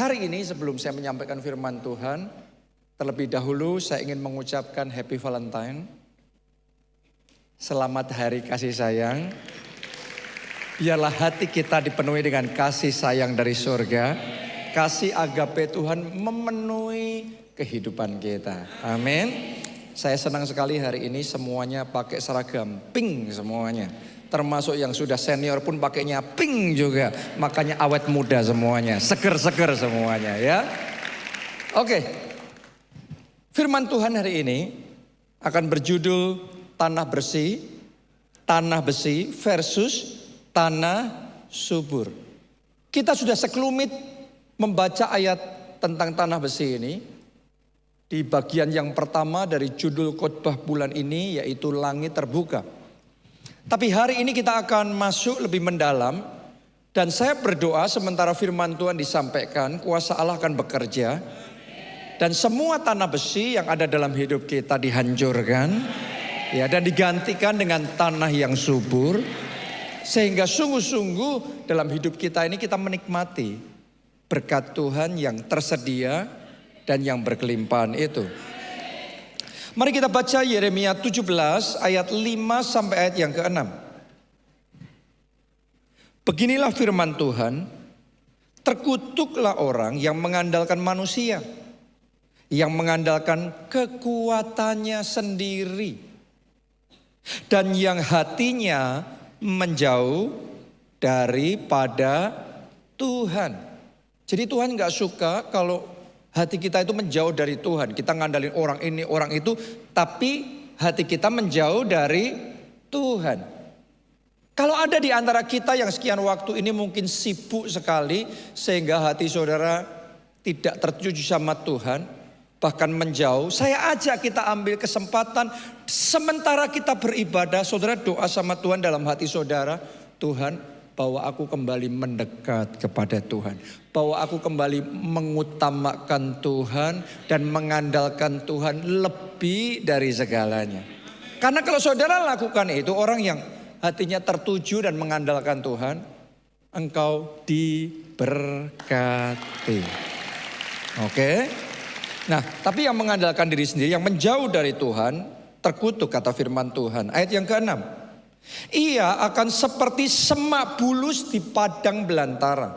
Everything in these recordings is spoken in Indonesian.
Hari ini sebelum saya menyampaikan firman Tuhan, terlebih dahulu saya ingin mengucapkan Happy Valentine. Selamat Hari Kasih Sayang. Biarlah hati kita dipenuhi dengan kasih sayang dari surga. Kasih agape Tuhan memenuhi kehidupan kita. Amin. Saya senang sekali hari ini semuanya pakai seragam pink semuanya. Termasuk yang sudah senior pun pakainya pink juga. Makanya awet muda semuanya. Seger-seger semuanya ya. Oke. Firman Tuhan hari ini akan berjudul tanah besi versus tanah subur. Kita sudah sekelumit membaca ayat tentang tanah besi ini. Di bagian yang pertama dari judul khotbah bulan ini yaitu langit terbuka. Tapi hari ini kita akan masuk lebih mendalam. Dan saya berdoa sementara firman Tuhan disampaikan, kuasa Allah akan bekerja. Dan semua tanah besi yang ada dalam hidup kita dihancurkan. Ya, dan digantikan dengan tanah yang subur. Sehingga sungguh-sungguh dalam hidup kita ini kita menikmati berkat Tuhan yang tersedia dan yang berkelimpahan itu. Mari kita baca Yeremia 17 ayat 5 sampai ayat yang ke-6. Beginilah firman Tuhan, terkutuklah orang yang mengandalkan manusia, yang mengandalkan kekuatannya sendiri, dan yang hatinya menjauh daripada Tuhan. Jadi Tuhan gak suka kalau hati kita itu menjauh dari Tuhan. Kita ngandalin orang ini, orang itu. Tapi hati kita menjauh dari Tuhan. Kalau ada di antara kita yang sekian waktu ini mungkin sibuk sekali. Sehingga hati saudara tidak tertuju sama Tuhan. Bahkan menjauh. Saya ajak kita ambil kesempatan. Sementara kita beribadah, saudara doa sama Tuhan dalam hati saudara. Tuhan, bahwa aku kembali mendekat kepada Tuhan. Bahwa aku kembali mengutamakan Tuhan dan mengandalkan Tuhan lebih dari segalanya. Karena kalau saudara lakukan itu, orang yang hatinya tertuju dan mengandalkan Tuhan, engkau diberkati. Oke? Nah, tapi yang mengandalkan diri sendiri, yang menjauh dari Tuhan, terkutuk kata firman Tuhan. Ayat yang ke-6. Ia akan seperti semak bulus di padang belantara.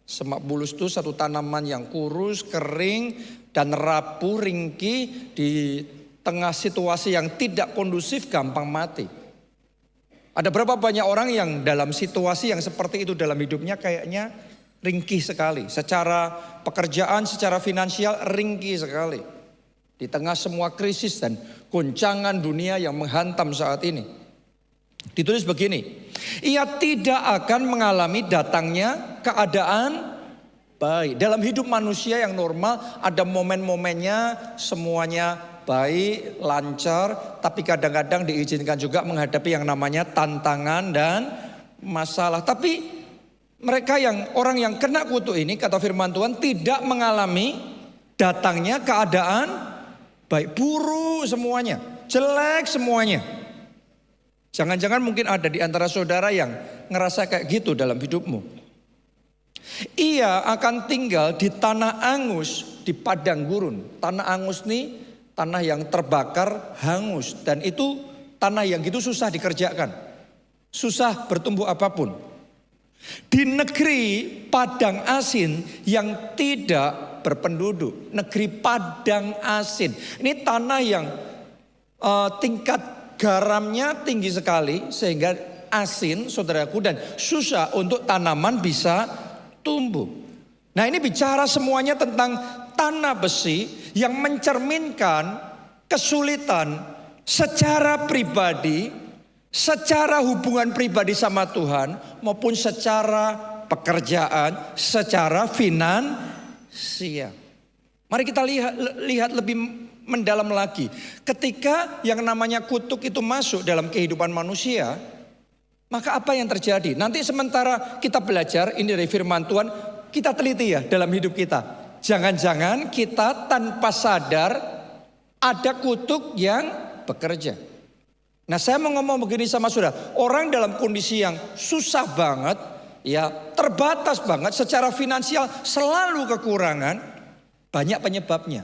Semak bulus itu satu tanaman yang kurus, kering, dan rapuh, ringkih. Di tengah situasi yang tidak kondusif gampang mati. Ada berapa banyak orang yang dalam situasi yang seperti itu dalam hidupnya kayaknya ringkih sekali. Secara pekerjaan, secara finansial ringkih sekali. Di tengah semua krisis dan goncangan dunia yang menghantam saat ini. Ditulis begini, ia tidak akan mengalami datangnya keadaan baik. Dalam hidup manusia yang normal ada momen-momennya semuanya baik, lancar. Tapi kadang-kadang diizinkan juga menghadapi yang namanya tantangan dan masalah. Tapi mereka orang yang kena kutuk ini kata firman Tuhan tidak mengalami datangnya keadaan baik. Buruk semuanya, jelek semuanya. Jangan-jangan mungkin ada di antara saudara yang ngerasa kayak gitu dalam hidupmu. Ia akan tinggal di tanah angus, di padang gurun. Tanah angus nih tanah yang terbakar, hangus. Dan itu tanah yang gitu susah dikerjakan. Susah bertumbuh apapun. Di negeri padang asin yang tidak berpenduduk. Negeri padang asin. Ini tanah yang tingkat garamnya tinggi sekali sehingga asin saudaraku dan susah untuk tanaman bisa tumbuh. Nah ini bicara semuanya tentang tanah besi yang mencerminkan kesulitan secara pribadi, secara hubungan pribadi sama Tuhan maupun secara pekerjaan, secara finansial. Mari kita lihat lebih mendalam lagi. Ketika yang namanya kutuk itu masuk dalam kehidupan manusia, maka apa yang terjadi? Nanti sementara kita belajar ini dari firman Tuhan, kita teliti ya dalam hidup kita. Jangan-jangan kita tanpa sadar ada kutuk yang bekerja. Nah saya mau ngomong begini sama saudara, orang dalam kondisi yang susah banget, ya terbatas banget secara finansial, selalu kekurangan, banyak penyebabnya.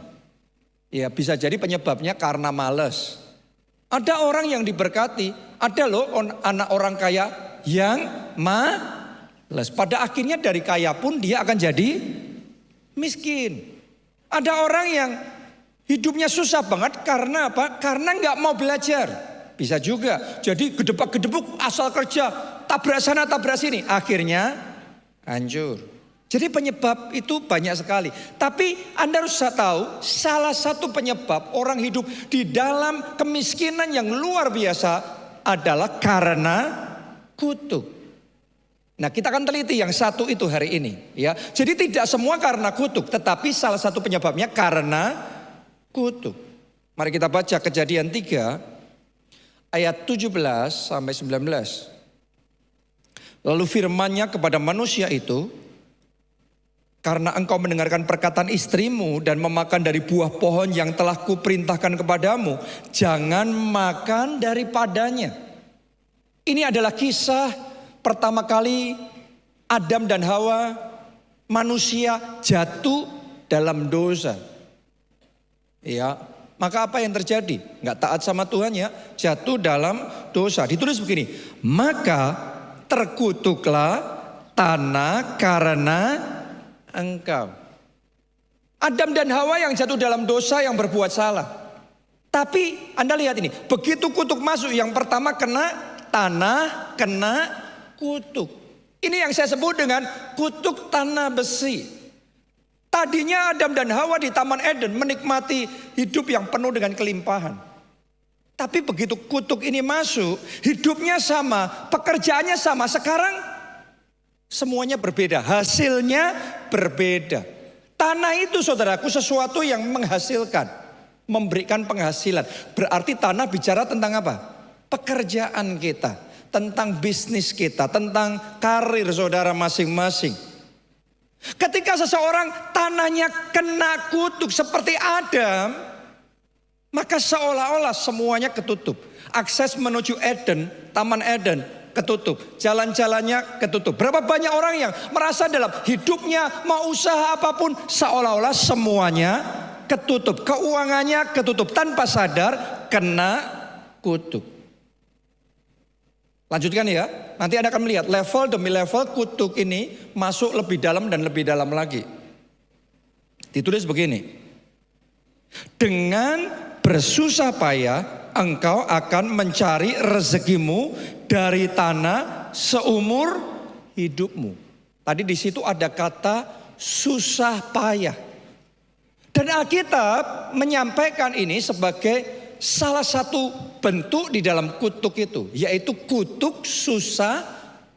Ya bisa jadi penyebabnya karena malas. Ada orang yang diberkati, ada loh anak orang kaya yang malas. Pada akhirnya dari kaya pun dia akan jadi miskin. Ada orang yang hidupnya susah banget karena apa? Karena nggak mau belajar. Bisa juga. Jadi gedebak-gedebuk asal kerja, tabrak sana tabrak sini. Akhirnya hancur. Jadi penyebab itu banyak sekali. Tapi Anda harus tahu salah satu penyebab orang hidup di dalam kemiskinan yang luar biasa adalah karena kutuk. Nah kita akan teliti yang satu itu hari ini. Ya. Jadi tidak semua karena kutuk. Tetapi salah satu penyebabnya karena kutuk. Mari kita baca Kejadian 3 ayat 17 sampai 19. Lalu firman-Nya kepada manusia itu, karena engkau mendengarkan perkataan istrimu dan memakan dari buah pohon yang telah kuperintahkan kepadamu, jangan makan daripadanya. Ini adalah kisah pertama kali Adam dan Hawa, manusia jatuh dalam dosa. Ya, maka apa yang terjadi? Nggak taat sama Tuhan ya, jatuh dalam dosa. Ditulis begini, maka terkutuklah tanah karena engkau. Adam dan Hawa yang jatuh dalam dosa, yang berbuat salah. Tapi Anda lihat ini, begitu kutuk masuk, yang pertama kena tanah, kena kutuk. Ini yang saya sebut dengan kutuk tanah besi. Tadinya Adam dan Hawa di Taman Eden menikmati hidup yang penuh dengan kelimpahan. Tapi begitu kutuk ini masuk, hidupnya sama, pekerjaannya sama. Sekarang semuanya berbeda, hasilnya berbeda. Tanah itu saudaraku sesuatu yang menghasilkan, memberikan penghasilan. Berarti tanah bicara tentang apa? Pekerjaan kita, tentang bisnis kita, tentang karir saudara masing-masing. Ketika seseorang tanahnya kena kutuk seperti Adam, maka seolah-olah semuanya ketutup. Akses menuju Eden, Taman Eden, ketutup. Jalan-jalannya ketutup. Berapa banyak orang yang merasa dalam hidupnya mau usaha apapun seolah-olah semuanya ketutup. Keuangannya ketutup tanpa sadar kena kutuk. Lanjutkan ya. Nanti Anda akan melihat level demi level kutuk ini masuk lebih dalam dan lebih dalam lagi. Ditulis begini. Dengan bersusah payah engkau akan mencari rezekimu dari tanah seumur hidupmu. Tadi di situ ada kata susah payah. Dan Alkitab menyampaikan ini sebagai salah satu bentuk di dalam kutuk itu, yaitu kutuk susah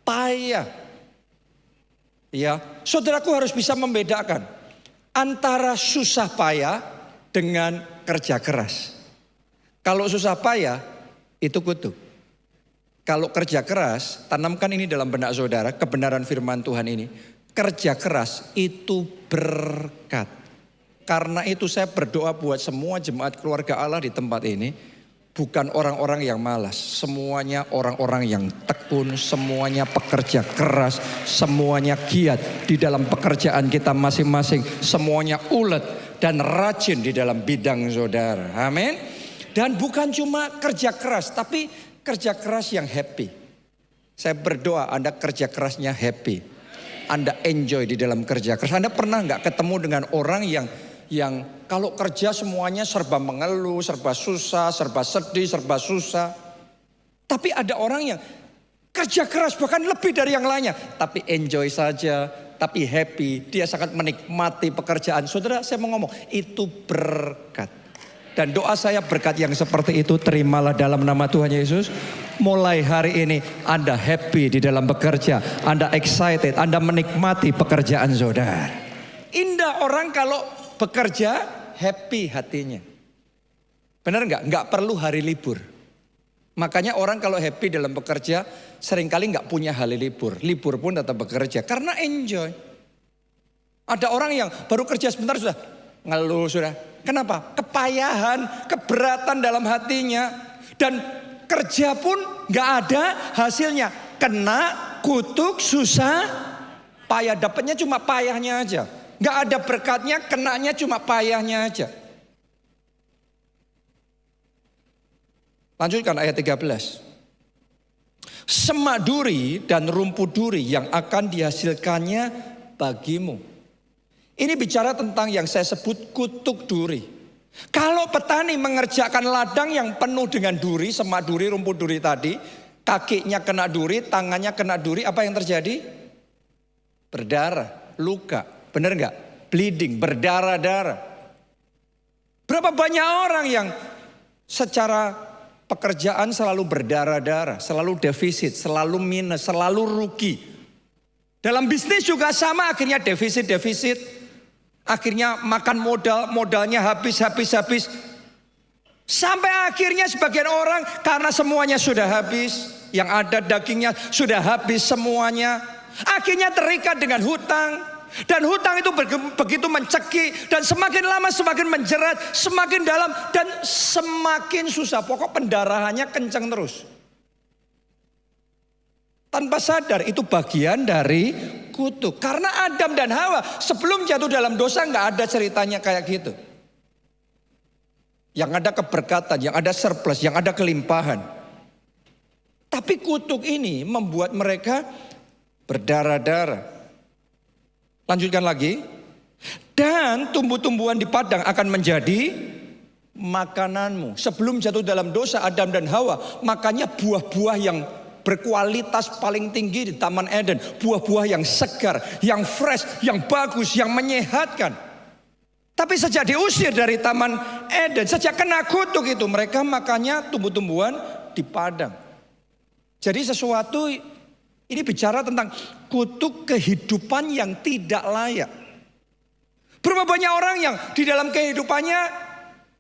payah. Ya, saudaraku harus bisa membedakan antara susah payah dengan kerja keras. Kalau susah payah itu kutuk. Kalau kerja keras, tanamkan ini dalam benak saudara, kebenaran firman Tuhan ini. Kerja keras itu berkat. Karena itu saya berdoa buat semua jemaat keluarga Allah di tempat ini. Bukan orang-orang yang malas. Semuanya orang-orang yang tekun. Semuanya pekerja keras. Semuanya giat di dalam pekerjaan kita masing-masing. Semuanya ulet dan rajin di dalam bidang saudara. Amin. Dan bukan cuma kerja keras, tapi kerja keras yang happy. Saya berdoa Anda kerja kerasnya happy. Anda enjoy di dalam kerja keras. Anda pernah nggak ketemu dengan orang yang kalau kerja semuanya serba mengeluh, serba susah, serba sedih, serba susah. Tapi ada orang yang kerja keras bahkan lebih dari yang lainnya. Tapi enjoy saja, tapi happy. Dia sangat menikmati pekerjaan. Saudara, saya mau ngomong, itu berkat. Dan doa saya berkat yang seperti itu terimalah dalam nama Tuhan Yesus. Mulai hari ini Anda happy di dalam bekerja. Anda excited, Anda menikmati pekerjaan saudara. Indah orang kalau bekerja happy hatinya. Benar nggak? Nggak perlu hari libur. Makanya orang kalau happy dalam bekerja seringkali nggak punya hari libur. Libur pun tetap bekerja karena enjoy. Ada orang yang baru kerja sebentar sudah ngeluh sudah. Kenapa? Kepayahan, keberatan dalam hatinya. Dan kerja pun gak ada hasilnya. Kena kutuk, susah, payah. Dapatnya cuma payahnya aja. Nggak ada berkatnya, kenanya cuma payahnya aja. Lanjutkan ayat 13. Semak duri dan rumput duri yang akan dihasilkannya bagimu. Ini bicara tentang yang saya sebut kutuk duri. Kalau petani mengerjakan ladang yang penuh dengan duri, semak duri, rumput duri tadi, kakinya kena duri, tangannya kena duri, apa yang terjadi? Berdarah, luka. Benar nggak? Bleeding, berdarah-darah. Berapa banyak orang yang secara pekerjaan selalu berdarah-darah, selalu defisit, selalu minus, selalu rugi. Dalam bisnis juga sama, akhirnya defisit. Akhirnya makan modalnya habis. Sampai akhirnya sebagian orang karena semuanya sudah habis, yang ada dagingnya sudah habis semuanya. Akhirnya terikat dengan hutang. Dan hutang itu begitu mencekik, dan semakin lama semakin menjerat, semakin dalam dan semakin susah. Pokok pendarahannya kencang terus. Tanpa sadar itu bagian dari kutuk. Karena Adam dan Hawa sebelum jatuh dalam dosa nggak ada ceritanya kayak gitu. Yang ada keberkatan, yang ada surplus, yang ada kelimpahan. Tapi kutuk ini membuat mereka berdarah-darah. Lanjutkan lagi. Dan tumbuh-tumbuhan di padang akan menjadi makananmu. Sebelum jatuh dalam dosa Adam dan Hawa, makannya buah-buah yang berkualitas paling tinggi di Taman Eden. Buah-buah yang segar, yang fresh, yang bagus, yang menyehatkan. Tapi sejak diusir dari Taman Eden, sejak kena kutuk itu, mereka makannya tumbuh-tumbuhan di padang. Jadi sesuatu ini bicara tentang kutuk kehidupan yang tidak layak. Berapa banyak orang yang di dalam kehidupannya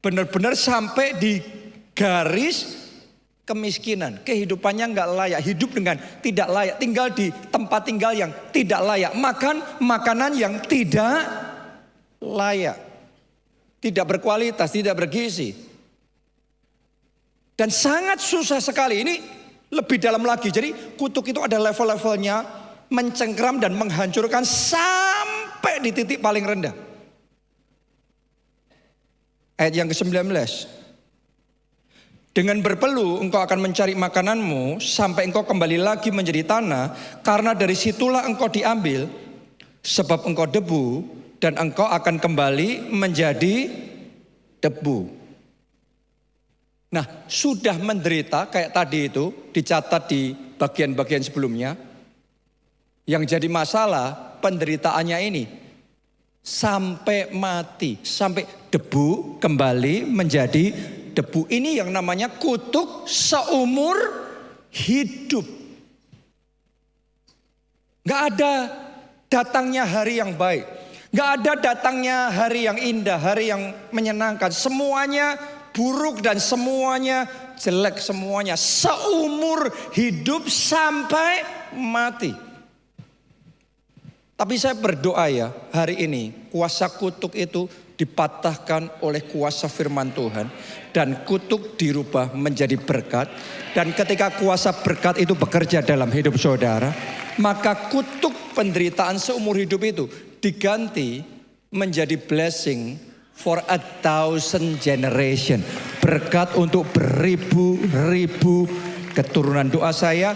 benar-benar sampai di garis kemiskinan, kehidupannya nggak layak, hidup dengan tidak layak, tinggal di tempat tinggal yang tidak layak, makan makanan yang tidak layak, tidak berkualitas, tidak bergizi, dan sangat susah sekali. Ini lebih dalam lagi. Jadi kutuk itu ada level-levelnya, mencengkram dan menghancurkan sampai di titik paling rendah. Ayat yang ke-19. Dengan berpeluh engkau akan mencari makananmu sampai engkau kembali lagi menjadi tanah, karena dari situlah engkau diambil, sebab engkau debu dan engkau akan kembali menjadi debu. Nah, sudah menderita kayak tadi itu dicatat di bagian-bagian sebelumnya. Yang jadi masalah penderitaannya ini sampai mati, sampai debu kembali menjadi debu. Ini yang namanya kutuk seumur hidup. Gak ada datangnya hari yang baik, gak ada datangnya hari yang indah, hari yang menyenangkan. Semuanya buruk dan semuanya jelek, semuanya seumur hidup sampai mati. Tapi saya berdoa ya, hari ini kuasa kutuk itu dipatahkan oleh kuasa firman Tuhan, dan kutuk dirubah menjadi berkat. Dan ketika kuasa berkat itu bekerja dalam hidup saudara, maka kutuk penderitaan seumur hidup itu diganti menjadi blessing for 1,000 generation. Berkat untuk beribu-ribu keturunan. Doa saya,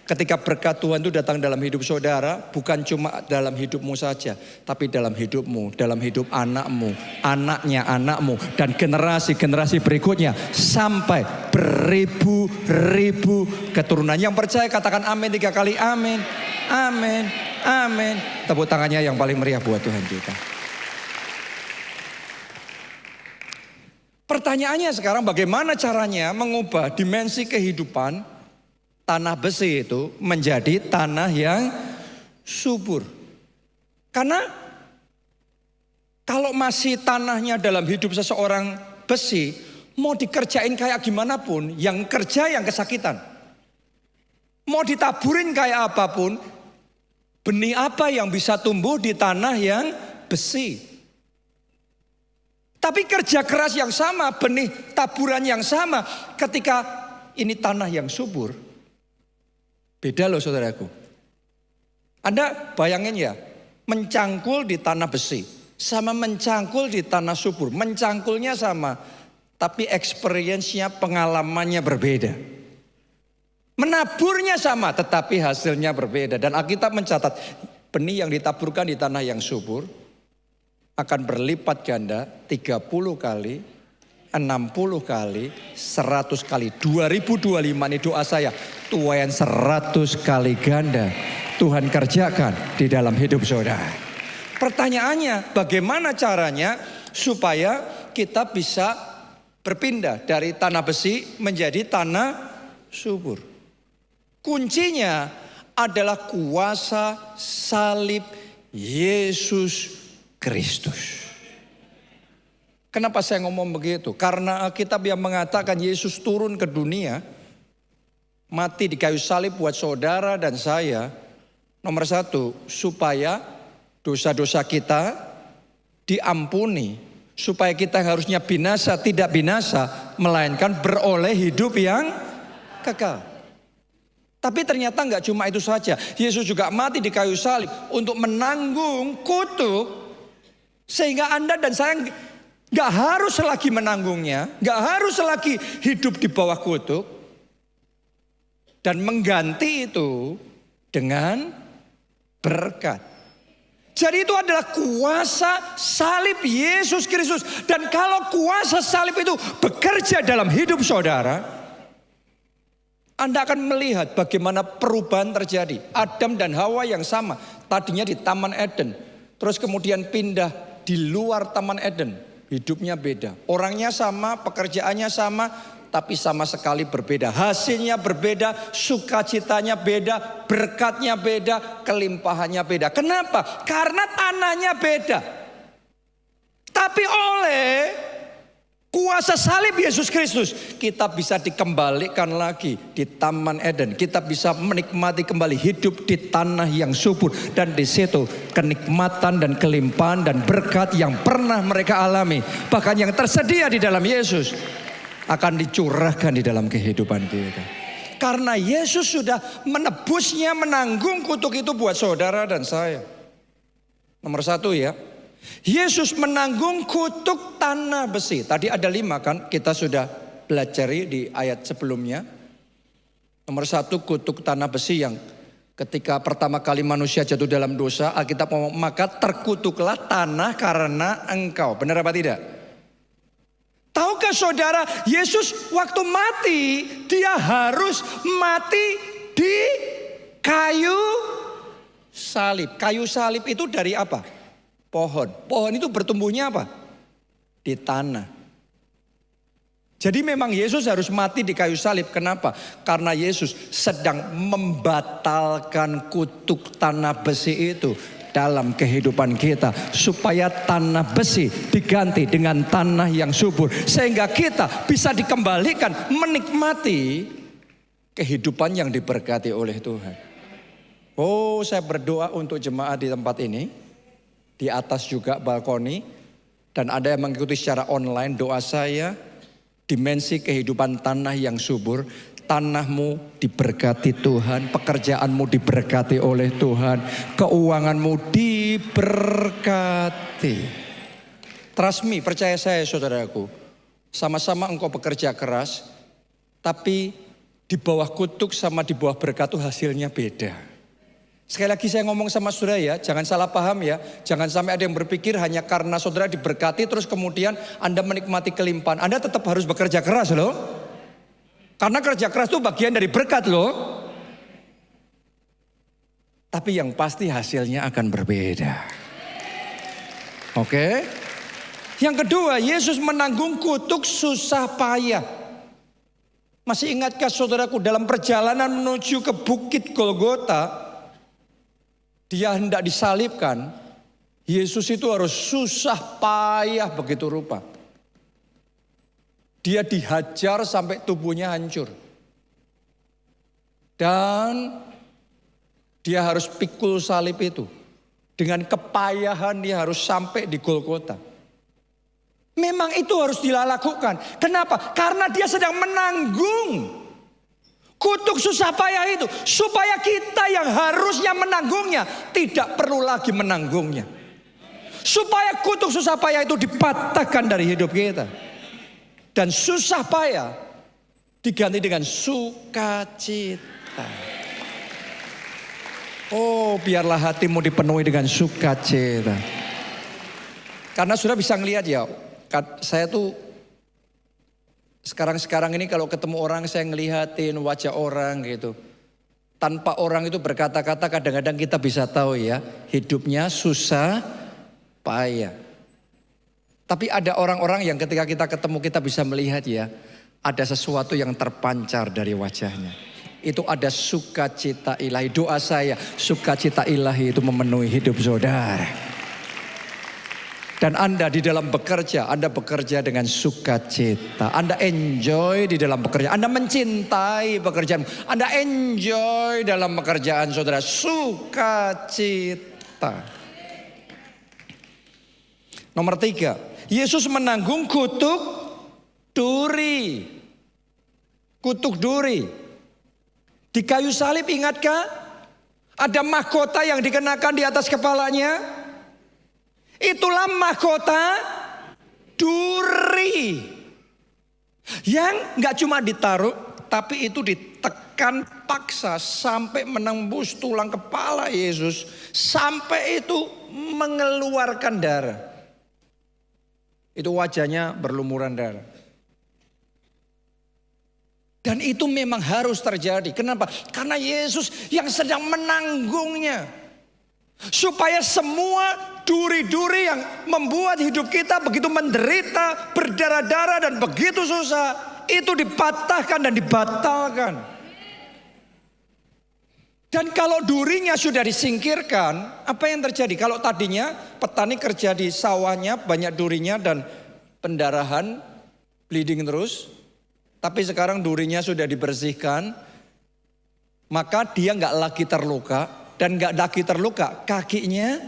ketika berkat Tuhan itu datang dalam hidup saudara, bukan cuma dalam hidupmu saja, tapi dalam hidupmu, dalam hidup anakmu, anaknya anakmu, dan generasi-generasi berikutnya, sampai beribu-ribu keturunan. Yang percaya katakan amin 3 kali, amin, amin, amin. Tepuk tangannya yang paling meriah buat Tuhan kita. Pertanyaannya sekarang, bagaimana caranya mengubah dimensi kehidupan tanah besi itu menjadi tanah yang subur? Karena kalau masih tanahnya dalam hidup seseorang besi, mau dikerjain kayak gimana pun, yang kerja yang kesakitan. Mau ditaburin kayak apapun, benih apa yang bisa tumbuh di tanah yang besi? Tapi kerja keras yang sama, benih taburan yang sama, ketika ini tanah yang subur, beda loh saudaraku. Anda bayangin ya, mencangkul di tanah besi sama mencangkul di tanah subur. Mencangkulnya sama, tapi experience-nya, pengalamannya berbeda. Menaburnya sama, tetapi hasilnya berbeda. Dan Alkitab mencatat, benih yang ditaburkan di tanah yang subur akan berlipat ganda 30 kali, 60 kali, 100 kali. 2025 ini doa saya, tuaian 100 kali ganda Tuhan kerjakan di dalam hidup saudara. Pertanyaannya, bagaimana caranya supaya kita bisa berpindah dari tanah besi menjadi tanah subur? Kuncinya adalah kuasa salib Yesus Kristus. Kenapa saya ngomong begitu? Karena Alkitab yang mengatakan Yesus turun ke dunia, mati di kayu salib buat saudara dan saya. Nomor satu, supaya dosa-dosa kita diampuni. Supaya kita harusnya binasa, tidak binasa, melainkan beroleh hidup yang kekal. Tapi ternyata enggak cuma itu saja. Yesus juga mati di kayu salib untuk menanggung kutuk. Sehingga Anda dan saya enggak harus lagi menanggungnya. Enggak harus lagi hidup di bawah kutuk. Dan mengganti itu dengan berkat. Jadi itu adalah kuasa salib Yesus Kristus. Dan kalau kuasa salib itu bekerja dalam hidup saudara, Anda akan melihat bagaimana perubahan terjadi. Adam dan Hawa yang sama, tadinya di Taman Eden, terus kemudian pindah di luar Taman Eden. Hidupnya beda, orangnya sama, pekerjaannya sama, tapi sama sekali berbeda. Hasilnya berbeda, sukacitanya beda, berkatnya beda, kelimpahannya beda. Kenapa? Karena tanahnya beda. Tapi oleh kuasa salib Yesus Kristus, kita bisa dikembalikan lagi di Taman Eden. Kita bisa menikmati kembali hidup di tanah yang subur. Dan di situ kenikmatan dan kelimpahan dan berkat yang pernah mereka alami, bahkan yang tersedia di dalam Yesus, akan dicurahkan di dalam kehidupan kita. Karena Yesus sudah menebusnya, menanggung kutuk itu buat saudara dan saya. Nomor satu ya, Yesus menanggung kutuk tanah besi. Tadi ada 5 kan, kita sudah belajar di ayat sebelumnya. Nomor satu, kutuk tanah besi yang ketika pertama kali manusia jatuh dalam dosa, Alkitab ngomong, maka terkutuklah tanah karena engkau. Benar apa tidak? Tahukah saudara, Yesus waktu mati, dia harus mati di kayu salib. Kayu salib itu dari apa? Pohon. Pohon itu bertumbuhnya apa? Di tanah. Jadi memang Yesus harus mati di kayu salib. Kenapa? Karena Yesus sedang membatalkan kutuk tanah besi itu dalam kehidupan kita, supaya tanah besi diganti dengan tanah yang subur, sehingga kita bisa dikembalikan menikmati kehidupan yang diberkati oleh Tuhan. Oh, saya berdoa untuk jemaat di tempat ini, di atas juga balkoni, dan ada yang mengikuti secara online. Doa saya, dimensi kehidupan tanah yang subur. Tanahmu diberkati Tuhan, pekerjaanmu diberkati oleh Tuhan, keuanganmu diberkati. Trust me, percaya saya saudaraku, sama-sama engkau bekerja keras, tapi di bawah kutuk sama di bawah berkat itu hasilnya beda. Sekali lagi saya ngomong sama saudara ya, jangan salah paham ya. Jangan sampai ada yang berpikir hanya karena saudara diberkati terus kemudian Anda menikmati kelimpahan. Anda tetap harus bekerja keras loh. Karena kerja keras itu bagian dari berkat loh. Tapi yang pasti hasilnya akan berbeda. Oke? Yang kedua, Yesus menanggung kutuk susah payah. Masih ingatkah saudaraku, dalam perjalanan menuju ke Bukit Golgota, dia hendak disalibkan. Yesus itu harus susah payah begitu rupa. Dia dihajar sampai tubuhnya hancur. Dan dia harus pikul salib itu. Dengan kepayahan dia harus sampai di Golgota. Memang itu harus dilakukan. Kenapa? Karena dia sedang menanggung Kutuk susah payah itu supaya kita yang harusnya menanggungnya tidak perlu lagi menanggungnya. Supaya kutuk susah payah itu dipatahkan dari hidup kita. Dan susah payah diganti dengan sukacita. Oh, biarlah hatimu dipenuhi dengan sukacita. Karena sudah bisa ngelihat ya, saya tuh sekarang ini kalau ketemu orang saya ngelihatin wajah orang gitu. Tanpa orang itu berkata-kata kadang-kadang kita bisa tahu ya, hidupnya susah payah. Tapi ada orang-orang yang ketika kita ketemu kita bisa melihat ya, ada sesuatu yang terpancar dari wajahnya. Itu ada sukacita ilahi. Doa saya, sukacita ilahi itu memenuhi hidup saudara. Dan Anda di dalam bekerja, Anda bekerja dengan sukacita. Anda enjoy di dalam pekerjaan. Anda mencintai pekerjaan. Anda enjoy dalam pekerjaan saudara. Sukacita. Nomor 3. Yesus menanggung kutuk duri. Kutuk duri. Di kayu salib ingatkah? Ada mahkota yang dikenakan di atas kepalanya. Itulah mahkota duri. Yang gak cuma ditaruh, tapi itu ditekan paksa sampai menembus tulang kepala Yesus. Sampai itu mengeluarkan darah. Itu wajahnya berlumuran darah. Dan itu memang harus terjadi. Kenapa? Karena Yesus yang sedang menanggungnya. Supaya semua duri-duri yang membuat hidup kita begitu menderita, berdarah-darah dan begitu susah, itu dipatahkan dan dibatalkan. Dan kalau durinya sudah disingkirkan, apa yang terjadi? Kalau tadinya petani kerja di sawahnya banyak durinya dan pendarahan, bleeding terus. Tapi sekarang durinya sudah dibersihkan, maka dia nggak lagi terluka. Dan gak lagi terluka, kakinya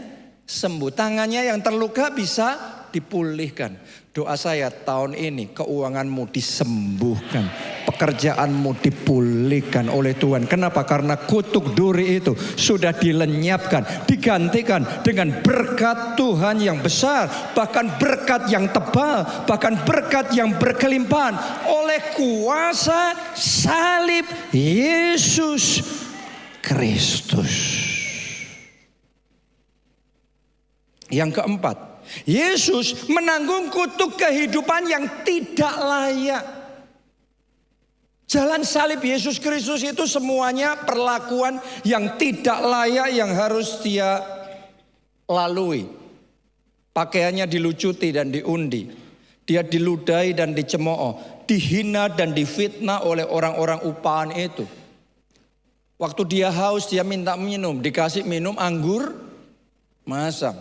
sembuh. Tangannya yang terluka bisa dipulihkan. Doa saya tahun ini keuanganmu disembuhkan. Pekerjaanmu dipulihkan oleh Tuhan. Kenapa? Karena kutuk duri itu sudah dilenyapkan. Digantikan dengan berkat Tuhan yang besar. Bahkan berkat yang tebal. Bahkan berkat yang berkelimpahan. Oleh kuasa salib Yesus Kristus. Yang keempat, Yesus menanggung kutuk kehidupan yang tidak layak. Jalan salib Yesus Kristus itu semuanya perlakuan yang tidak layak yang harus dia lalui. Pakaiannya dilucuti dan diundi. Dia diludahi dan dicemooh. Dihina dan difitnah oleh orang-orang upahan itu. Waktu dia haus, dia minta minum. Dikasih minum anggur masam.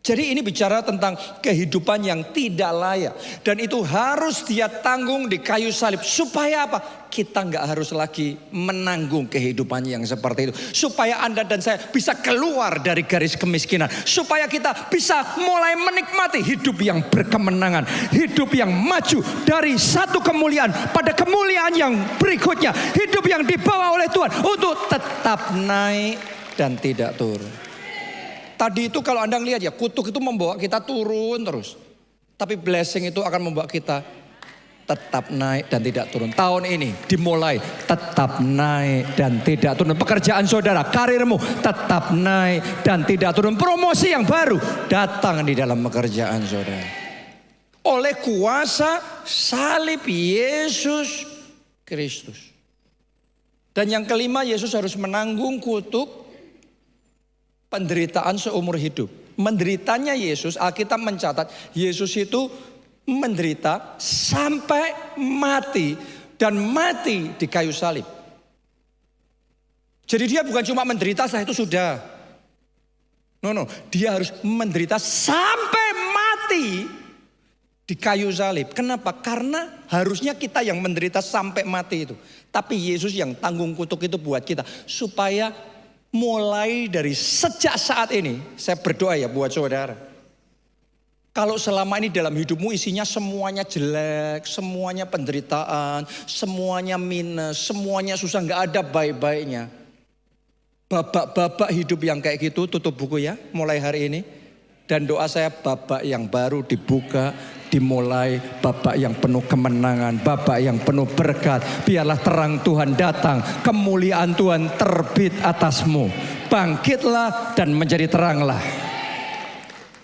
Jadi ini bicara tentang kehidupan yang tidak layak. Dan itu harus dia tanggung di kayu salib. Supaya apa? Kita nggak harus lagi menanggung kehidupan yang seperti itu. Supaya Anda dan saya bisa keluar dari garis kemiskinan. Supaya kita bisa mulai menikmati hidup yang berkemenangan. Hidup yang maju dari satu kemuliaan pada kemuliaan yang berikutnya. Hidup yang dibawa oleh Tuhan untuk tetap naik dan tidak turun. Tadi itu kalau Anda lihat ya, kutuk itu membawa kita turun terus. Tapi blessing itu akan membawa kita tetap naik dan tidak turun. Tahun ini dimulai tetap naik dan tidak turun. Pekerjaan saudara, karirmu tetap naik dan tidak turun. Promosi yang baru datang di dalam pekerjaan saudara. Oleh kuasa salib Yesus Kristus. Dan yang kelima, Yesus harus menanggung kutuk penderitaan seumur hidup. Menderitanya Yesus, Alkitab mencatat Yesus itu menderita sampai mati dan mati di kayu salib. Jadi dia bukan cuma menderita setelah itu sudah. No, dia harus menderita sampai mati di kayu salib. Kenapa? Karena harusnya kita yang menderita sampai mati itu. Tapi Yesus yang tanggung kutuk itu buat kita supaya mulai dari sejak saat ini, saya berdoa ya buat saudara. Kalau selama ini dalam hidupmu isinya semuanya jelek, semuanya penderitaan, semuanya minus, semuanya susah, nggak ada baik-baiknya. Babak-babak hidup yang kayak gitu tutup buku ya mulai hari ini. Dan doa saya babak yang baru dibuka, dimulai babak yang penuh kemenangan, babak yang penuh berkat. Biarlah terang Tuhan datang, kemuliaan Tuhan terbit atasmu. Bangkitlah dan menjadi teranglah.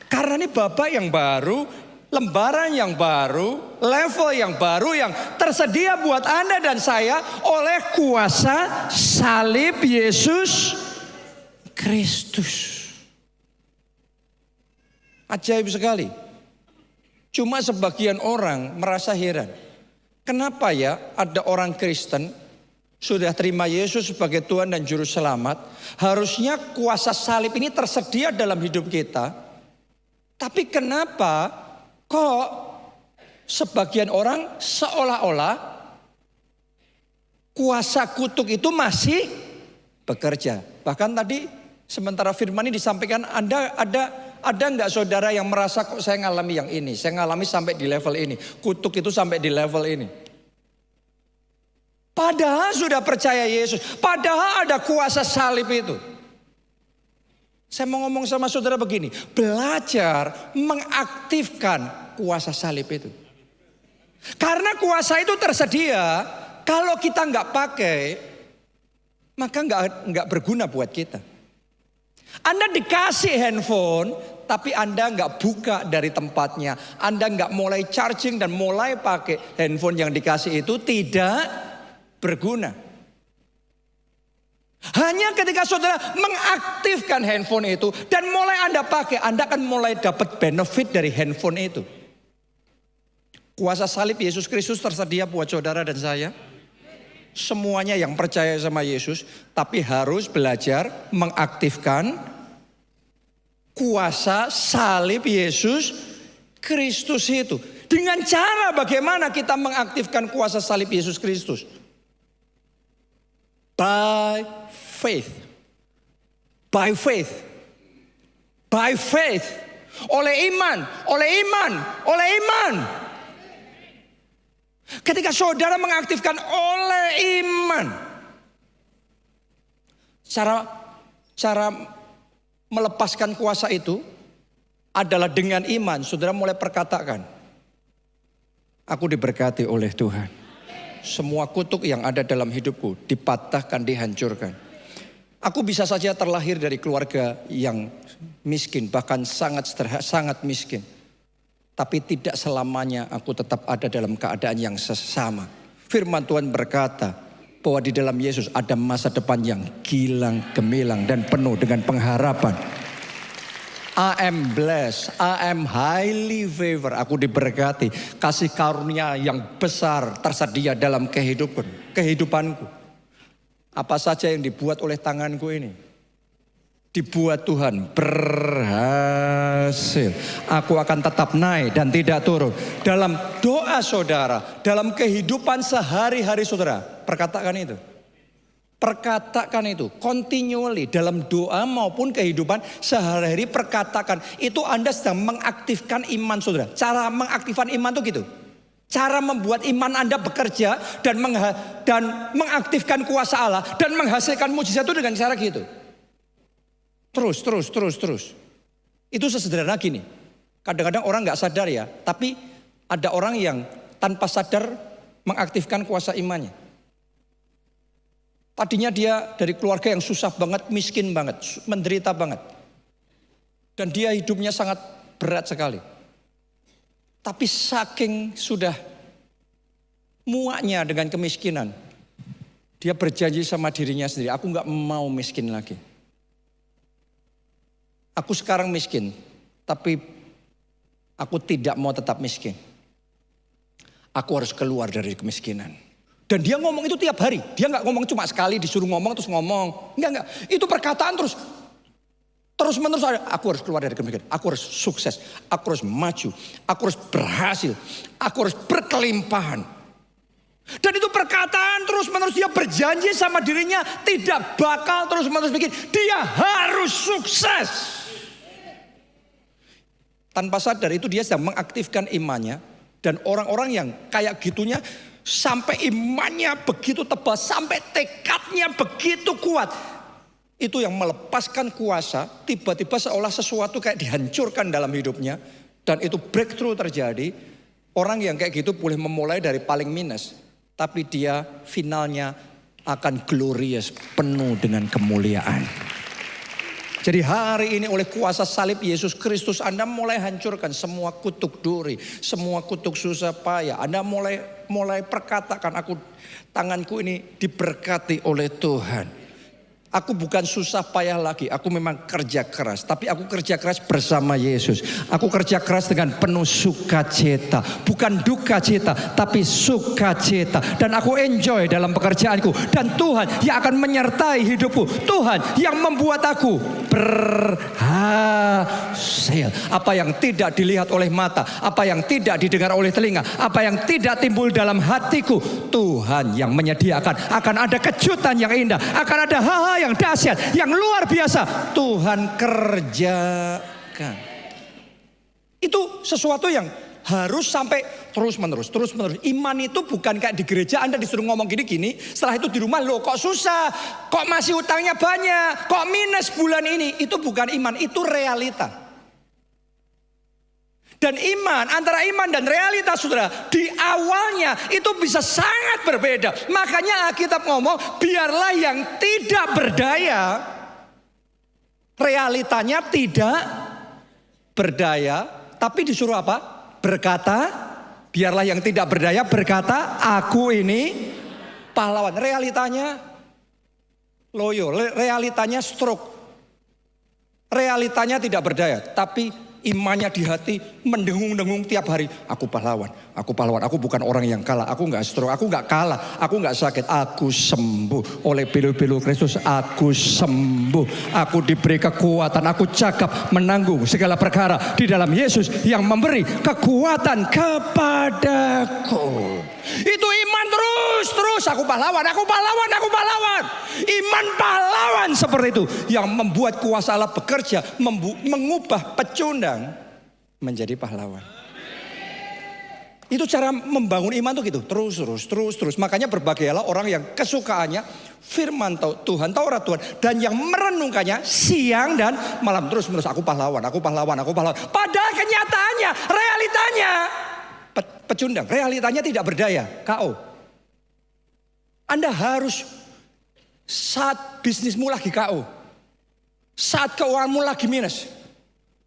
Karena ini babak yang baru, lembaran yang baru, level yang baru yang tersedia buat Anda dan saya oleh kuasa salib Yesus Kristus. Ajaib sekali. Cuma sebagian orang merasa heran. Kenapa ya ada orang Kristen sudah terima Yesus sebagai Tuhan dan Juru Selamat. Harusnya kuasa salib ini tersedia dalam hidup kita. Tapi kenapa kok sebagian orang seolah-olah kuasa kutuk itu masih bekerja. Bahkan tadi sementara firman ini disampaikan, ada nggak saudara yang merasa kok saya ngalami yang ini, saya ngalami sampai di level ini, kutuk itu sampai di level ini. Padahal sudah percaya Yesus, padahal ada kuasa salib itu. Saya mau ngomong sama saudara begini, belajar mengaktifkan kuasa salib itu. Karena kuasa itu tersedia, kalau kita nggak pakai, maka nggak berguna buat kita. Anda dikasih handphone, tapi Anda nggak buka dari tempatnya. Anda nggak mulai charging dan mulai pakai handphone yang dikasih itu tidak berguna. Hanya ketika saudara mengaktifkan handphone itu dan mulai Anda pakai, Anda akan mulai dapat benefit dari handphone itu. Kuasa salib Yesus Kristus tersedia buat saudara dan saya. Semuanya yang percaya sama Yesus, tapi harus belajar mengaktifkan kuasa salib Yesus Kristus itu. Dengan cara bagaimana kita mengaktifkan kuasa salib Yesus Kristus? By faith. By faith. By faith. Oleh iman. Oleh iman. Oleh iman. Ketika saudara mengaktifkan oleh iman. Cara melepaskan kuasa itu adalah dengan iman. Saudara mulai perkatakan, aku diberkati oleh Tuhan. Semua kutuk yang ada dalam hidupku dipatahkan, dihancurkan. Aku bisa saja terlahir dari keluarga yang miskin, bahkan sangat miskin. Tapi tidak selamanya aku tetap ada dalam keadaan yang sesama. Firman Tuhan berkata bahwa di dalam Yesus ada masa depan yang gilang gemilang dan penuh dengan pengharapan. I am blessed, I am highly favored. Aku diberkati, kasih karunia yang besar tersedia dalam kehidupanku. Apa saja yang dibuat oleh tanganku ini, dibuat Tuhan berhasil. Aku akan tetap naik dan tidak turun. Dalam doa saudara, dalam kehidupan sehari-hari saudara, perkatakan itu. Perkatakan itu, continually dalam doa maupun kehidupan sehari-hari perkatakan. Itu Anda sedang mengaktifkan iman saudara. Cara mengaktifkan iman itu gitu. Cara membuat iman Anda bekerja dan mengaktifkan kuasa Allah dan menghasilkan mujizat itu dengan cara gitu. Terus. Itu sesederhana gini. Kadang-kadang orang gak sadar ya, tapi ada orang yang tanpa sadar mengaktifkan kuasa imannya. Tadinya dia dari keluarga yang susah banget, miskin banget, menderita banget. Dan dia hidupnya sangat berat sekali. Tapi saking sudah muaknya dengan kemiskinan, dia berjanji sama dirinya sendiri, aku gak mau miskin lagi. Aku sekarang miskin, tapi aku tidak mau tetap miskin. Aku harus keluar dari kemiskinan. Dan dia ngomong itu tiap hari. Dia gak ngomong cuma sekali, disuruh ngomong terus ngomong. Enggak. Itu perkataan terus menerus. Aku harus keluar dari kemiskinan. Aku harus sukses. Aku harus maju. Aku harus berhasil. Aku harus berkelimpahan. Dan itu perkataan terus menerus. Dia berjanji sama dirinya tidak bakal terus menerus bikin. Dia harus sukses. Tanpa sadar itu dia sedang mengaktifkan imannya. Dan orang-orang yang kayak gitunya sampai imannya begitu tebal, sampai tekadnya begitu kuat. Itu yang melepaskan kuasa, tiba-tiba seolah sesuatu kayak dihancurkan dalam hidupnya. Dan itu breakthrough terjadi. Orang yang kayak gitu boleh memulai dari paling minus. Tapi dia finalnya akan glorious, penuh dengan kemuliaan. Jadi hari ini oleh kuasa salib Yesus Kristus Anda mulai hancurkan semua kutuk duri, semua kutuk susah payah. Anda mulai perkatakan, tanganku ini diberkati oleh Tuhan. Aku bukan susah payah lagi, aku memang kerja keras. Tapi aku kerja keras bersama Yesus. Aku kerja keras dengan penuh sukacita. Bukan duka cita, tapi sukacita. Dan aku enjoy dalam pekerjaanku. Dan Tuhan yang akan menyertai hidupku. Tuhan yang membuat aku berhasil. Apa yang tidak dilihat oleh mata, apa yang tidak didengar oleh telinga, apa yang tidak timbul dalam hatiku, Tuhan yang menyediakan. Akan ada kejutan yang indah, akan ada hal-hal yang dahsyat, yang luar biasa Tuhan kerjakan. Itu sesuatu yang harus sampai terus menerus. Iman itu bukan kayak di gereja Anda disuruh ngomong gini-gini, setelah itu di rumah loh kok susah, kok masih utangnya banyak, kok minus bulan ini. Itu bukan iman, itu realita. Dan antara iman dan realitas saudara, di awalnya itu bisa sangat berbeda. Makanya Alkitab ngomong, biarlah yang tidak berdaya, realitanya tidak berdaya. Tapi disuruh apa? Berkata, biarlah yang tidak berdaya berkata, aku ini pahlawan. Realitanya loyo, realitanya stroke. Realitanya tidak berdaya, tapi imannya di hati mendengung-dengung tiap hari. Aku pahlawan, aku bukan orang yang kalah. Aku gak stroke, aku gak kalah, aku gak sakit. Aku sembuh oleh belu-belu Kristus, aku sembuh. Aku diberi kekuatan, aku cakap menanggung segala perkara di dalam Yesus yang memberi kekuatan kepadaku. Itu iman terus. Aku pahlawan. Iman pahlawan seperti itu yang membuat kuasa Allah bekerja, mengubah pecundang menjadi pahlawan. Itu cara membangun iman tuh gitu, terus. Makanya berbahagialah orang yang kesukaannya firman Tuhan, Taurat Tuhan, dan yang merenungkannya siang dan malam terus. Aku pahlawan. Padahal kenyataannya, realitanya pecundang, realitanya tidak berdaya, KO. Anda harus saat bisnismu lagi KO, saat keuanganmu lagi minus,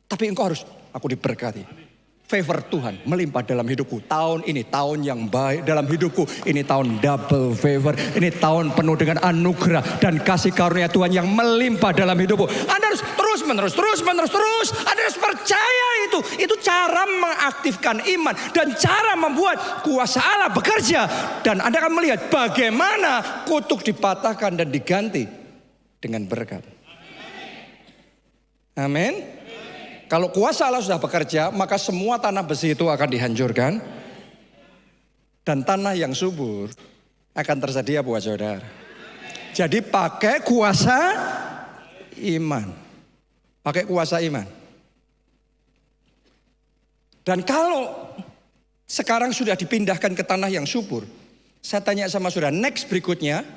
tapi engkau harus, aku diberkati. Favor Tuhan melimpah dalam hidupku. Tahun ini tahun yang baik dalam hidupku. Ini tahun double favor. Ini tahun penuh dengan anugerah dan kasih karunia Tuhan yang melimpah dalam hidupku. Anda harus terus menerus. Anda harus percaya itu. Itu cara mengaktifkan iman dan cara membuat kuasa Allah bekerja. Dan Anda akan melihat bagaimana kutuk dipatahkan dan diganti dengan berkat. Amin. Kalau kuasa Allah sudah bekerja, maka semua tanah besi itu akan dihancurkan. Dan tanah yang subur akan tersedia buat saudara. Jadi pakai kuasa iman. Dan kalau sekarang sudah dipindahkan ke tanah yang subur, saya tanya sama saudara, next berikutnya,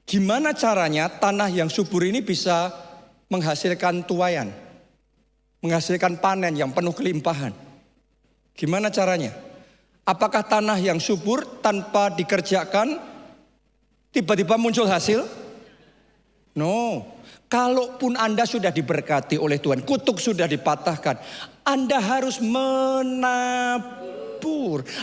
gimana caranya tanah yang subur ini bisa menghasilkan tuaian? Menghasilkan panen yang penuh kelimpahan. Gimana caranya? Apakah tanah yang subur tanpa dikerjakan tiba-tiba muncul hasil? No. Kalaupun Anda sudah diberkati oleh Tuhan, kutuk sudah dipatahkan, Anda harus menabur.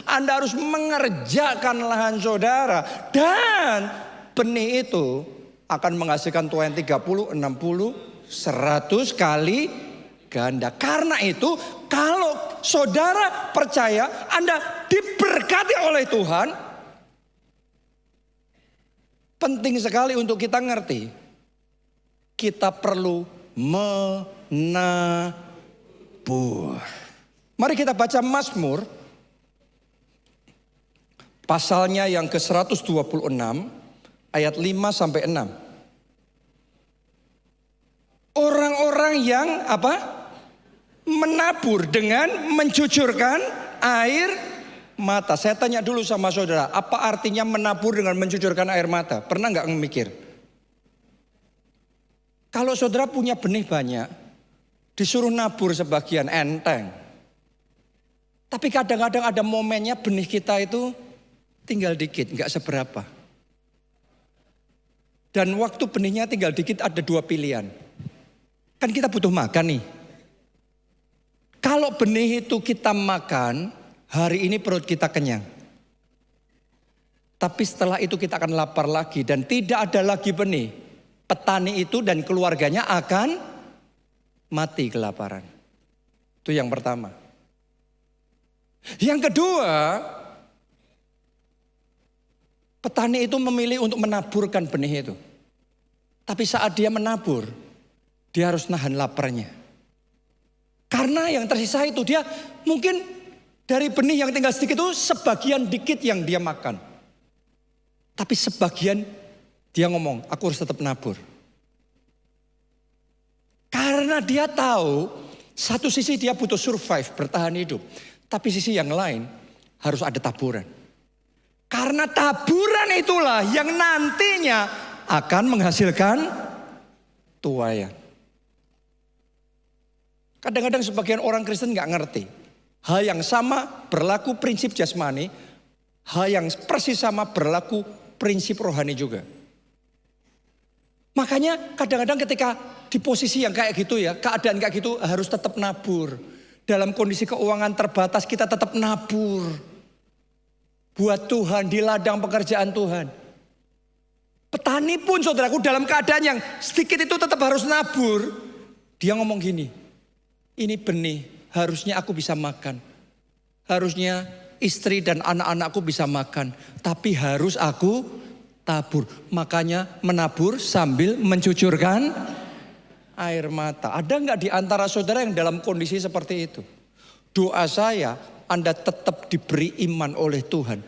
Anda harus mengerjakan lahan saudara. Dan benih itu akan menghasilkan tuaian 30, 60, 100 kali ganda. Karena itu kalau saudara percaya Anda diberkati oleh Tuhan, penting sekali untuk kita ngerti, kita perlu menabur. Mari kita baca Mazmur pasalnya yang ke-126 ayat 5 sampai 6. Orang-orang yang apa? menabur dengan mencucurkan air mata. Saya tanya dulu sama saudara, apa artinya menabur dengan mencucurkan air mata? Pernah nggak mikir? Kalau saudara punya benih banyak, disuruh nabur sebagian enteng. Tapi kadang-kadang ada momennya benih kita itu tinggal dikit, nggak seberapa. Dan waktu benihnya tinggal dikit ada dua pilihan. Kan kita butuh makan nih. Kalau benih itu kita makan, hari ini perut kita kenyang. Tapi setelah itu kita akan lapar lagi dan tidak ada lagi benih. Petani itu dan keluarganya akan mati kelaparan. Itu yang pertama. Yang kedua, petani itu memilih untuk menaburkan benih itu. Tapi saat dia menabur, dia harus nahan laparnya. Karena yang tersisa itu dia mungkin dari benih yang tinggal sedikit itu sebagian dikit yang dia makan. Tapi sebagian dia ngomong, aku harus tetap nabur. Karena dia tahu satu sisi dia butuh survive, bertahan hidup. Tapi sisi yang lain harus ada taburan. Karena taburan itulah yang nantinya akan menghasilkan tuaian. Kadang-kadang sebagian orang Kristen nggak ngerti. Hal yang sama berlaku prinsip jasmani, hal yang persis sama berlaku prinsip rohani juga. Makanya kadang-kadang ketika di posisi yang kayak gitu ya, keadaan kayak gitu harus tetap nabur. Dalam kondisi keuangan terbatas kita tetap nabur. Buat Tuhan di ladang pekerjaan Tuhan. Petani pun saudaraku dalam keadaan yang sedikit itu tetap harus nabur. Dia ngomong gini, ini benih harusnya aku bisa makan. Harusnya istri dan anak-anakku bisa makan. Tapi harus aku tabur. Makanya menabur sambil mencucurkan air mata. Ada nggak di antara saudara yang dalam kondisi seperti itu? Doa saya, Anda tetap diberi iman oleh Tuhan.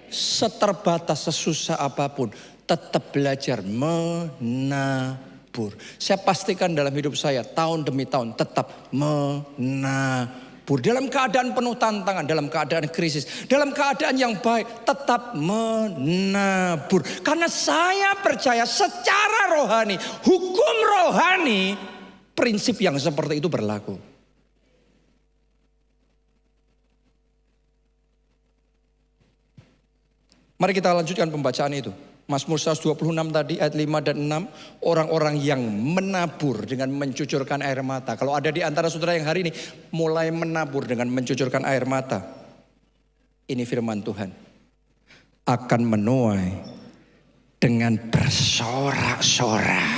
Seterbatas, sesusah apapun, tetap belajar menabur. Saya pastikan dalam hidup saya, tahun demi tahun tetap menabur. Dalam keadaan penuh tantangan, dalam keadaan krisis, dalam keadaan yang baik, tetap menabur. Karena saya percaya secara rohani, hukum rohani, prinsip yang seperti itu berlaku. Mari kita lanjutkan pembacaan itu. Mazmur 126 tadi ayat 5 dan 6. Orang-orang yang menabur dengan mencucurkan air mata. Kalau ada di antara saudara yang hari ini mulai menabur dengan mencucurkan air mata. Ini firman Tuhan. Akan menuai dengan bersorak-sorak.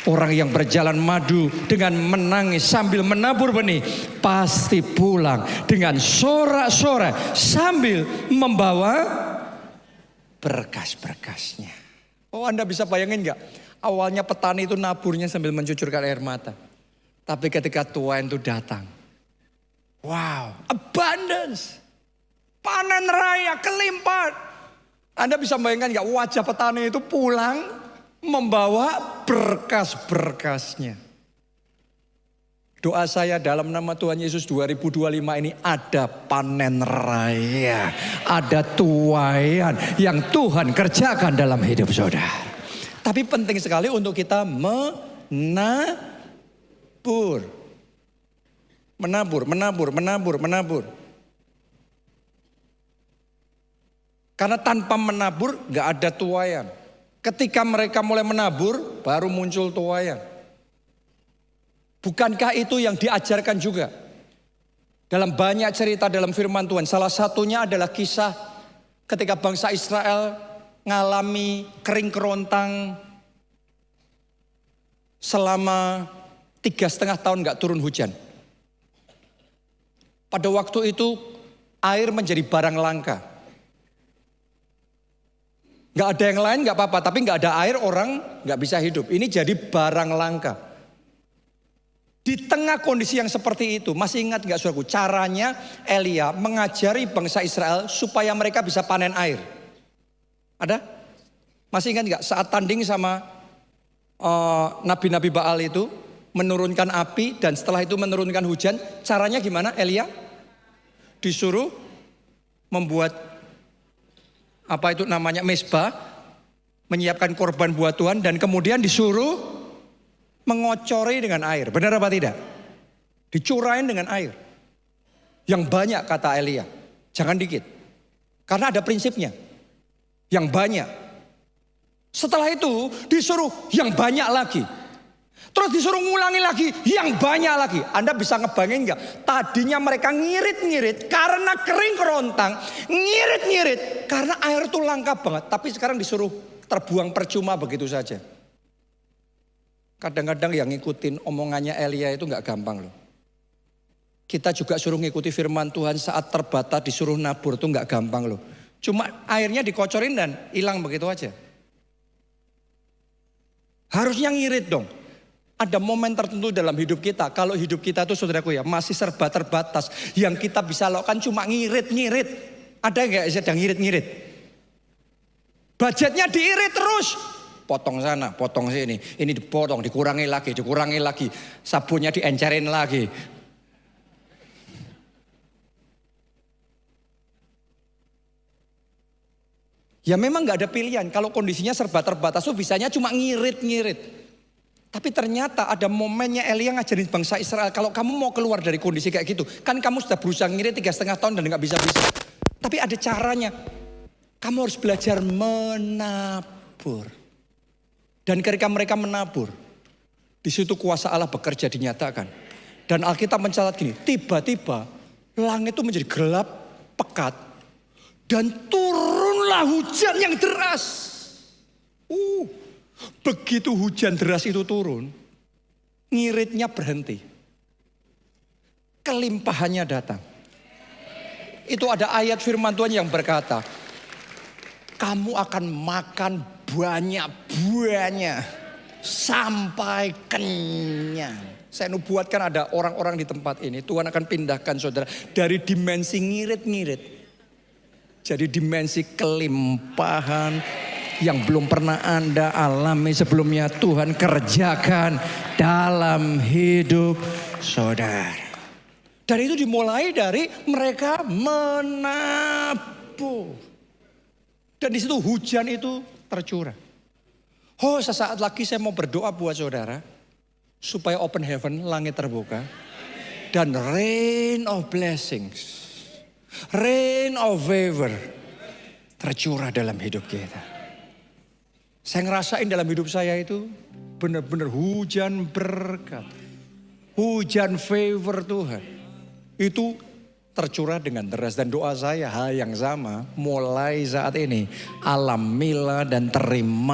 Orang yang berjalan madu dengan menangis sambil menabur benih. Pasti pulang dengan sorak-sorak sambil membawa berkas-berkasnya. Oh, Anda bisa bayangin gak? Awalnya petani itu naburnya sambil mencucurkan air mata. Tapi ketika tuain itu datang. Wow, abundance. Panen raya, kelimpahan. Anda bisa bayangkan gak? Wajah petani itu pulang membawa berkas-berkasnya. Doa saya dalam nama Tuhan Yesus 2025 ini ada panen raya. Ada tuaian yang Tuhan kerjakan dalam hidup saudara. Tapi penting sekali untuk kita menabur. Menabur. Karena tanpa menabur gak ada tuaian. Ketika mereka mulai menabur baru muncul tuaian. Bukankah itu yang diajarkan juga? Dalam banyak cerita dalam firman Tuhan. Salah satunya adalah kisah ketika bangsa Israel ngalami kering kerontang. Selama 3,5 tahun gak turun hujan. Pada waktu itu air menjadi barang langka. Gak ada yang lain gak apa-apa. Tapi gak ada air orang gak bisa hidup. Ini jadi barang langka. Di tengah kondisi yang seperti itu, masih ingat gak saudaraku, caranya Elia mengajari bangsa Israel supaya mereka bisa panen air. Ada? Masih ingat gak saat tanding sama nabi-nabi Baal itu, menurunkan api, dan setelah itu menurunkan hujan. Caranya gimana Elia? Disuruh membuat mezbah, menyiapkan korban buat Tuhan, dan kemudian disuruh mengocori dengan air. Benar apa tidak? Dicurain dengan air. Yang banyak kata Elia, jangan dikit. Karena ada prinsipnya. Yang banyak. Setelah itu disuruh yang banyak lagi. Terus disuruh ngulangi lagi, yang banyak lagi. Anda bisa ngebayangin nggak? Tadinya mereka ngirit-ngirit karena kering kerontang, ngirit-ngirit karena air itu langka banget. Tapi sekarang disuruh terbuang percuma begitu saja. Kadang-kadang yang ngikutin omongannya Elia itu nggak gampang loh. Kita juga suruh ngikuti firman Tuhan saat terbata disuruh nabur itu nggak gampang loh. Cuma airnya dikocorin dan hilang begitu aja. Harusnya ngirit dong. Ada momen tertentu dalam hidup kita. Kalau hidup kita itu saudaraku ya masih serba terbatas. Yang kita bisa lakukan cuma ngirit-ngirit. Ada nggak sedang ngirit-ngirit? Budgetnya diirit terus. Potong sana, potong sini. Ini dipotong, dikurangi lagi. Sabunnya diencerin lagi. Ya memang nggak ada pilihan. Kalau kondisinya serba terbatas, so bisanya cuma ngirit-ngirit. Tapi ternyata ada momennya Elia ngajarin bangsa Israel. Kalau kamu mau keluar dari kondisi kayak gitu. Kan kamu sudah berusaha ngirit 3,5 tahun dan gak bisa-bisa. Tapi ada caranya. Kamu harus belajar menabur. Dan ketika mereka menabur. Di situ kuasa Allah bekerja dinyatakan. Dan Alkitab mencatat gini. Tiba-tiba langit itu menjadi gelap, pekat. Dan turunlah hujan yang deras. Begitu hujan deras itu turun, ngiritnya berhenti. Kelimpahannya datang. Itu ada ayat firman Tuhan yang berkata, kamu akan makan banyak-banyak sampai kenyang. Saya nubuatkan ada orang-orang di tempat ini, Tuhan akan pindahkan saudara dari dimensi ngirit-ngirit. Jadi dimensi kelimpahan yang belum pernah Anda alami sebelumnya, Tuhan kerjakan dalam hidup saudara. Dan itu dimulai dari mereka menabur. Dan di situ hujan itu tercurah. Oh, sesaat lagi saya mau berdoa buat saudara supaya open heaven, langit terbuka, dan rain of blessings, rain of favor tercurah dalam hidup kita. Saya ngerasain dalam hidup saya itu benar-benar hujan berkat. Hujan favor Tuhan. Itu tercurah dengan deras. Dan doa saya hal yang sama mulai saat ini. Alamilah dan terima